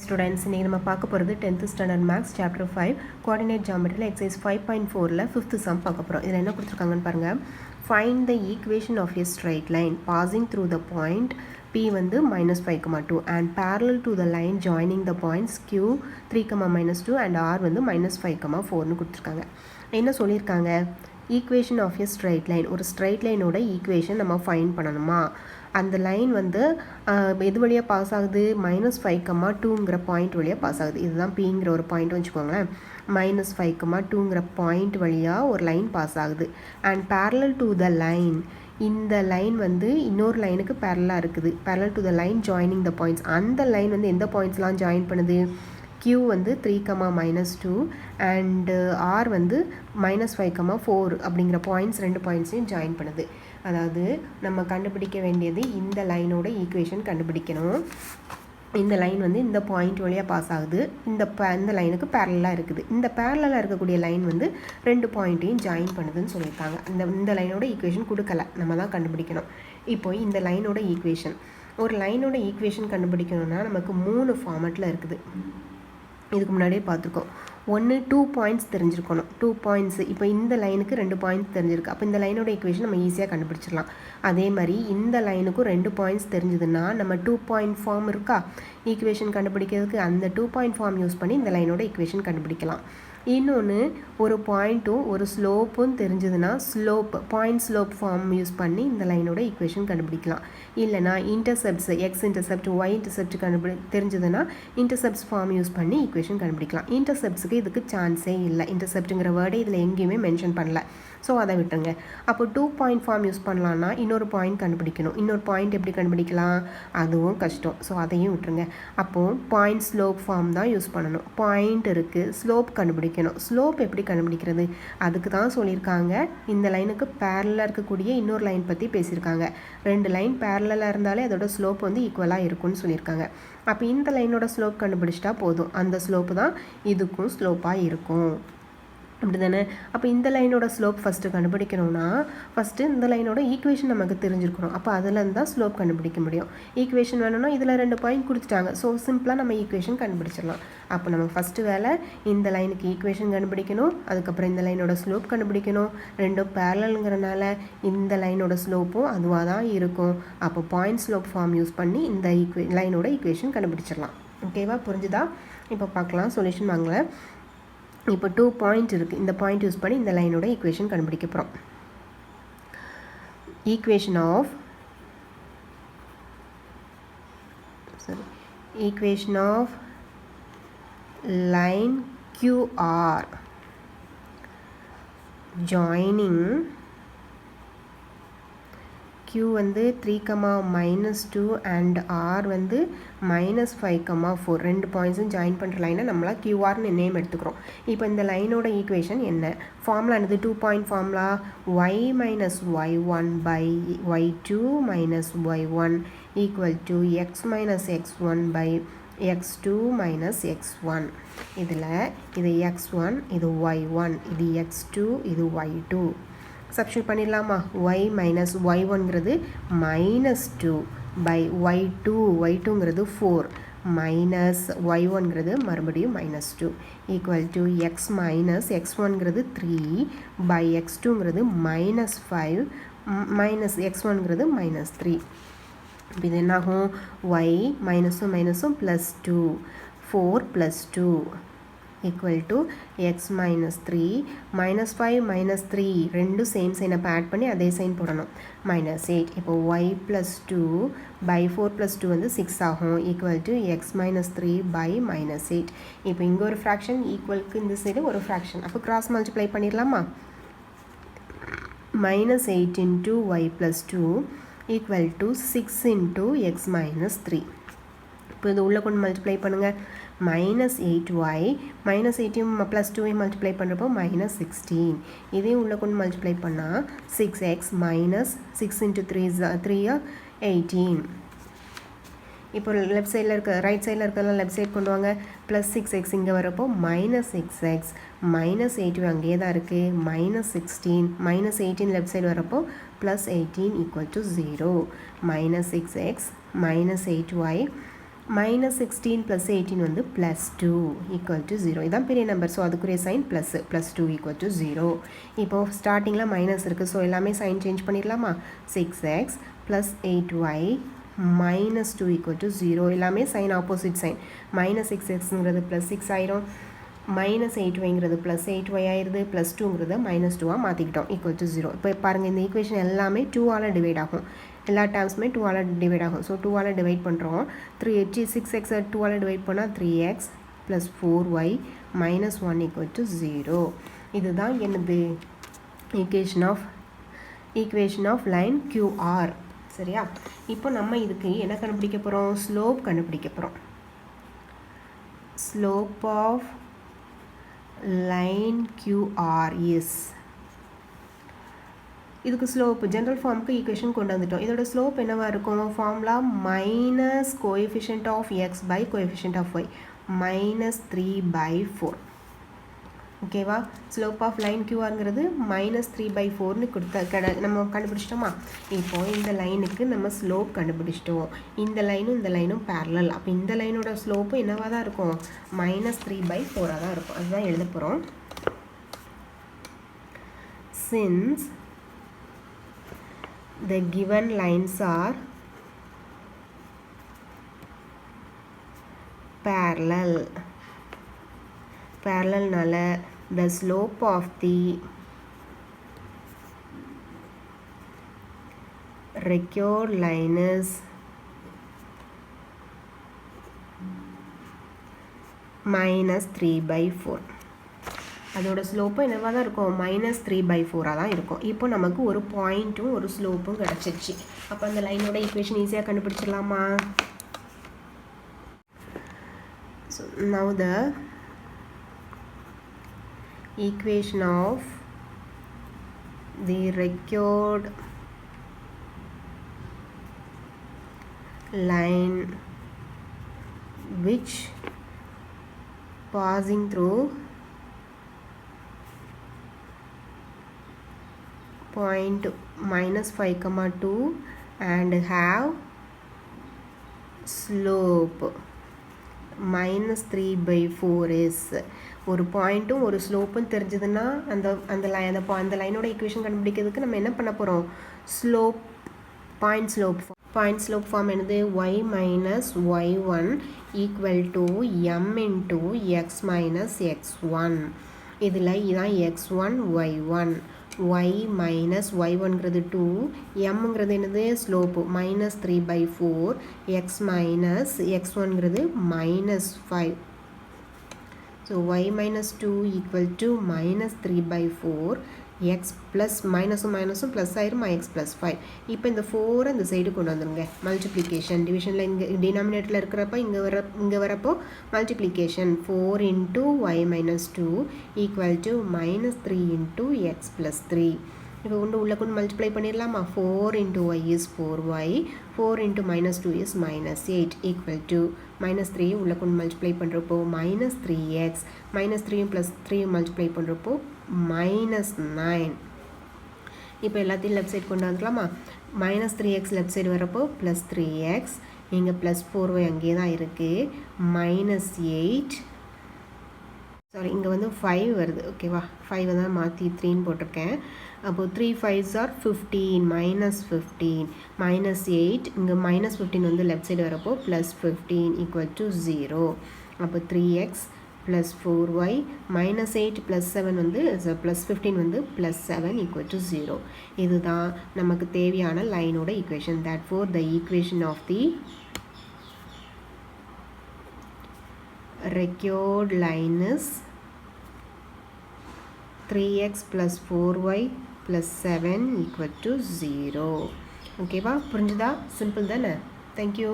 Students, இன்னைக்கு நம்ம பார்க்க போகிறது 10th standard maths chapter 5 coordinate geometry exercise 5.4ல 5th sum பார்க்க போகிறோம். இதில் என்ன கொடுத்துருக்காங்கன்னு பாருங்கள். Find the equation of a straight line passing through the point P வந்து -5,2 and parallel to the line joining the points Q 3,-2 and R வந்து -5,4னு கொடுத்துருக்காங்க. என்ன சொல்லியிருக்காங்க? Equation of a straight line, ஒரு ஸ்ட்ரைட் லைனோட ஈக்குவேஷன் நம்ம ஃபைண்ட் பண்ணணுமா? அந்த லைன் வந்து எது வழியாக பாஸ் ஆகுது? -5,2ங்கிற பாயிண்ட் வழியாக பாஸ் ஆகுது. இதுதான் Pங்கிற ஒரு பாயிண்ட் வச்சுக்கோங்களேன். -5,2ங்கிற பாயிண்ட் வழியாக ஒரு லைன் பாஸ் ஆகுது. And parallel to the line, இந்த லைன் வந்து இன்னொரு லைனுக்கு பேரலாக இருக்குது. Parallel to the line joining the points, அந்த லைன் வந்து எந்த பாயிண்ட்ஸ்லாம் ஜாயின் பண்ணுது? Q வந்து 3,-2 அண்ட் R வந்து -5,4 அப்படிங்கிற பாயிண்ட்ஸ், ரெண்டு பாயிண்ட்ஸையும் ஜாயின் பண்ணுது. அதாவது நம்ம கண்டுபிடிக்க வேண்டியது இந்த லைனோட ஈக்குவேஷன் கண்டுபிடிக்கணும். இந்த லைன் வந்து இந்த பாயிண்ட் வழியாக பாஸ் ஆகுது. இந்த லைனுக்கு பேரலாக இருக்குது. இந்த பேரலாக இருக்கக்கூடிய லைன் வந்து ரெண்டு பாயிண்ட்டையும் ஜாயின் பண்ணுதுன்னு சொல்லியிருக்காங்க. இந்த லைனோட ஈக்குவேஷன் கொடுக்கல, நம்ம தான் கண்டுபிடிக்கணும். இப்போ இந்த லைனோட ஈக்குவேஷன், ஒரு லைனோட ஈக்குவேஷன் கண்டுபிடிக்கணும்னா நமக்கு 3 ஃபார்மேட்டில் இருக்குது. இதுக்கு முன்னாடியே பார்த்துருக்கோம். ஒன்று 2 பாயிண்ட்ஸ் தெரிஞ்சிருக்கணும். 2 பாயிண்ட்ஸ், இப்போ இந்த லைனுக்கு 2 பாயிண்ட்ஸ் தெரிஞ்சிருக்கு. அப்போ இந்த லைனோட ஈக்குவேஷன் நம்ம ஈஸியாக கண்டுபிடிச்சிடலாம். அதே மாதிரி இந்த லைனுக்கும் 2 பாயிண்ட்ஸ் தெரிஞ்சதுன்னா நம்ம 2 பாயிண்ட் ஃபார்ம் இருக்கா ஈக்குவேஷன் கண்டுபிடிக்கிறதுக்கு, அந்த 2 பாயிண்ட் ஃபார்ம் யூஸ் பண்ணி இந்த லைனோட ஈக்குவேஷன் கண்டுபிடிக்கலாம். இன்னொன்று, ஒரு பாயிண்ட்டும் ஒரு ஸ்லோப்பும் தெரிஞ்சதுன்னா பாயிண்ட் ஸ்லோப் ஃபார்ம் யூஸ் பண்ணி இந்த லைனோட ஈக்குவேஷன் கண்டுபிடிக்கலாம். இல்லைனா intercepts, x intercept, y intercept தெரிஞ்சதுன்னா இன்டர்செப்ட்ஸ் ஃபார்ம் யூஸ் பண்ணி ஈக்குவேஷன் கண்டுபிடிக்கலாம். இன்டர்செப்ட்ஸுக்கு இதுக்கு சான்ஸே இல்லை. இன்டர்செப்ட்டுங்கிற வேர்டே இதில் எங்கேயுமே மென்ஷன் பண்ணல. ஸோ அதை விட்டுருங்க. அப்போ 2 பாயிண்ட் ஃபார்ம் யூஸ் பண்ணலான்னா இன்னொரு பாயிண்ட் கண்டுபிடிக்கணும். இன்னொரு பாயிண்ட் எப்படி கண்டுபிடிக்கலாம்? அதுவும் கஷ்டம். ஸோ அதையும் விட்டுருங்க. அப்போது பாயிண்ட் ஸ்லோப் ஃபார்ம் தான் யூஸ் பண்ணணும். பாயிண்ட் இருக்குது, ஸ்லோப் கண்டுபிடிக்கணும். ஸ்லோப் எப்படி கண்டுபிடிக்கிறது? அதுக்கு தான் சொல்லியிருக்காங்க. இந்த லைனுக்கு பேரலாக இருக்கக்கூடிய இன்னொரு லைன் பற்றி பேசியிருக்காங்க. 2 லைன் பேரலாக இருந்தாலே அதோட ஸ்லோப் வந்து ஈக்குவலாக இருக்கும்னு சொல்லியிருக்காங்க. அப்போ இந்த லைனோட ஸ்லோப் கண்டுபிடிச்சிட்டா போதும். அந்த ஸ்லோப்பு தான் இதுக்கும் ஸ்லோப்பாக இருக்கும். அப்படி தானே? அப்போ இந்த லைனோட ஸ்லோப் ஃபஸ்ட்டு கண்டுபிடிக்கணும்னா ஃபஸ்ட்டு இந்த லைனோட ஈக்குவேஷன் நமக்கு தெரிஞ்சிருக்கணும். அப்போ அதில் இருந்தால் ஸ்லோப் கண்டுபிடிக்க முடியும். ஈக்குவேஷன் வேணும்னா இதில் 2 பாயிண்ட் கொடுத்துட்டாங்க. ஸோ சிம்பிளாக நம்ம ஈக்குவேஷன் கண்டுபிடிச்சிடலாம். அப்போ நம்ம ஃபஸ்ட்டு வேலை இந்த லைனுக்கு ஈக்குவேஷன் கண்டுபிடிக்கணும். அதுக்கப்புறம் இந்த லைனோட ஸ்லோப் கண்டுபிடிக்கணும். ரெண்டும் பேரலல்ங்கிறனால இந்த லைனோட ஸ்லோப்பும் அதுவாக தான் இருக்கும். அப்போ பாயிண்ட் ஸ்லோப் ஃபார்ம் யூஸ் பண்ணி இந்த லைனோட ஈக்குவேஷன் கண்டுபிடிச்சிடலாம். ஓகேவா? புரிஞ்சுதா? இப்போ பார்க்கலாம் சொல்யூஷன் வாங்கல. இப்போ 2 பாயிண்ட் இருக்குது. இந்த பாயிண்ட் யூஸ் பண்ணி இந்த லைனோட ஈக்குவேஷன் கண்டுபிடிக்க போகிறோம். Equation of line QR joining Q வந்து 3,-2 and R வந்து -5,4, ரெண்டு பாயிண்ட்ஸும் ஜாயின் பண்ணுற லைனை நம்மளால் QRன்னு நேம் எடுத்துக்கிறோம். இப்போ இந்த லைனோட ஈக்குவேஷன் என்ன? ஃபார்முலா என்னது? 2 point formula y - y1 by y2 - y1 equal to x - x1 by x2 - x1. இதில் இது x1, இது y1, இது x2, இது y2. சப்ஸ்டிட்யூட் பண்ணிடலாமா? y - y1ங்கிறது -2 by y2ங்கிறது 4 மைனஸ் y1ங்கிறது மறுபடியும் -2 ஈக்குவல் டு x - x1ங்கிறது 3 by x2ங்கிறது -5 மைனஸ் x1ங்கிறது -3. இப்போ இது என்னாகும்? y மைனஸும் +2 4 + 2 equal to x - 3 -5 - 3 ரெண்டும் சேம் சைனை ஆட் பண்ணி அதே சைன் போடணும். -8. இப்போ y + 2 by 4 + 2 வந்து 6 ஆகும். Equal to x - 3 by -8. இப்போ இங்கே ஒரு ஃப்ராக்ஷன் ஈக்குவலுக்கு இந்த சைடு ஒரு ஃப்ராக்ஷன். அப்போ கிராஸ் மல்டிப்ளை பண்ணிடலாமா? -8 into y + 2 equal to 6 into x - 3. இப்போ இது உள்ளே கொண்டு மல்டிப்ளை பண்ணுங்கள். -8y -8யும் +2ஐயும் மல்டிப்ளை பண்ணுறப்போ -16. இதையும் உள்ளே கொண்டு மல்டிப்ளை பண்ணால் 6x -6 into 3 18. இப்போ லெஃப்ட் சைடில் இருக்க ரைட் சைடில் இருக்கிறதெல்லாம் லெஃப்ட் சைட் கொண்டு வாங்க. +6x இங்கே வரப்போ -6x -8 அங்கேயே தான் இருக்குது. -16 -18 லெஃப்ட் சைடு வரப்போ +18 = 0. -6x -8y minus 16 plus 18 வந்து plus 2 equal to 0. இதான் பெரிய நம்பர். ஸோ அதுக்குரிய சைன் plus 2 equal to 0. இப்போ ஸ்டார்டிங்கில் மைனஸ் இருக்குது. ஸோ எல்லாமே சைன் சேஞ்ச் பண்ணிடலாமா? 6x plus 8y minus 2 equal to 0. எல்லாமே சைன் ஆப்போசிட் சைன். minus 6xங்கிறது plus 6 ஆயிரும். minus 8yங்கிறது plus 8y ஆயிருது. plus 2ங்கிறது minus 2ஆக மாற்றிக்கிட்டோம் equal to 0. இப்போ பாருங்கள் இந்த ஈக்குவேஷன் எல்லாமே 2ஆல் டிவைட் ஆகும். எல்லா டேர்ம்ஸுமே 2ஆல் டிவைட் ஆகும். ஸோ 2ஆல் டிவைட் பண்ணுறோம். 6x 2ஆல் டிவைட் பண்ணால் 3x plus 4y minus 1 equal to 0. இதுதான் என்னது ஈக்குவேஷன் ஆஃப் லைன் QR. சரியா? இப்போ நம்ம இதுக்கு என்ன கண்டுபிடிக்க போகிறோம்? ஸ்லோப் கண்டுபிடிக்க போகிறோம். Slope of line QR is, இதுக்கு ஸ்லோப் ஜென்ரல் ஃபார்முக்கு ஈக்குவேஷன் கொண்டு வந்துட்டோம். இதோட ஸ்லோப் என்னவா இருக்கும்? Formula minus coefficient of x by coefficient of y minus 3/4. ஓகேவா? ஸ்லோப் ஆஃப் லைன் கியூஆருங்கிறது minus 3/4ன்னு நம்ம கண்டுபிடிச்சிட்டோமா? இப்போ இந்த லைனுக்கு நம்ம ஸ்லோப் கண்டுபிடிச்சிட்டோம். இந்த லைனும் பேரலல். அப்போ இந்த லைனோட ஸ்லோப்பு என்னவாக தான் இருக்கும்? minus 3/4 தான் இருக்கும். அதுதான் எழுத போகிறோம். Since the given lines are parallelனால the slope of the required line is minus 3/4. அதோட ஸ்லோப்பு என்னவாக தான் இருக்கும்? minus 3/4 தான் இருக்கும். இப்போ நமக்கு ஒரு பாயிண்ட்டும் ஒரு ஸ்லோப்பும் கிடச்சிருச்சு. அப்போ அந்த லைனோட ஈக்குவேஷன் ஈஸியாக கண்டுபிடிச்சிடலாமா? So now the equation of the required line which passing through point minus 5,2 and have slope minus 3/4 is, ஒரு பாயிண்ட்டும் ஒரு ஸ்லோப்பும் தெரிஞ்சதுன்னா அந்த லைனோட ஈக்குவேஷன் கண்டுபிடிக்கிறதுக்கு நம்ம என்ன பண்ண போகிறோம்? பாயிண்ட் ஸ்லோப் ஃபார்ம் என்னது? y minus y1 equal to m into x minus x1. இதில் இதான் x1 y1. y minus y1ங்கிறது 2, mங்கிறது என்னது? Slope minus 3/4, x minus x1ங்கிறது minus 5. So y minus 2 equal to minus 3/4, x plus மைனஸும் ப்ளஸ் ஆயிருமா? x plus 5. இப்போ இந்த 4 இந்த side கொண்டு வந்துடுங்க. மல்டிப்ளிகேஷன் டிவிஷனில் இங்கே டினாமினேட்டரில் இருக்கிறப்ப இங்கே வரப்போ multiplication 4 into y minus 2 equal to minus 3 into x plus 3. இப்போ உள்ள கொண்டு மல்டிப்ளை பண்ணிடலாமா? 4 into y is 4y, 4 into minus 2 is minus 8 equal to minus 3 உள்ள கொண்டு மல்டிப்ளை பண்ணுறப்போ minus 3x, minus 3 plus 3 multiply பண்ணுறப்போ minus 9. இப்போ எல்லாத்தையும் லெஃப்ட் சைடு கொண்டு வந்துக்கலாமா? minus 3x லெஃப்ட் சைடு வரப்போ plus 3x, இங்கே plus 4y அங்கே தான் இருக்குது, minus 8, சாரி இங்கே வந்து 5 வருது. ஓகேவா? 5 தான் மாற்றி 3ன்னு போட்டிருக்கேன். அப்போது 3 5s are 15, minus 15, minus 8, இங்கே minus 15 வந்து லெஃப்ட் சைடு வரப்போ plus 15 equal to 0. அப்போ 3x plus 4y minus 8 plus 7 வந்து plus 15 வந்து plus 7 equal to 0. இதுதான் நமக்கு தேவையான லைனோட equation. therefore the equation of the required line is 3x plus 4y plus 7 equal to 0. ஓகேவா? புரிஞ்சுதா? சிம்பிள் தானே? தேங்க்யூ.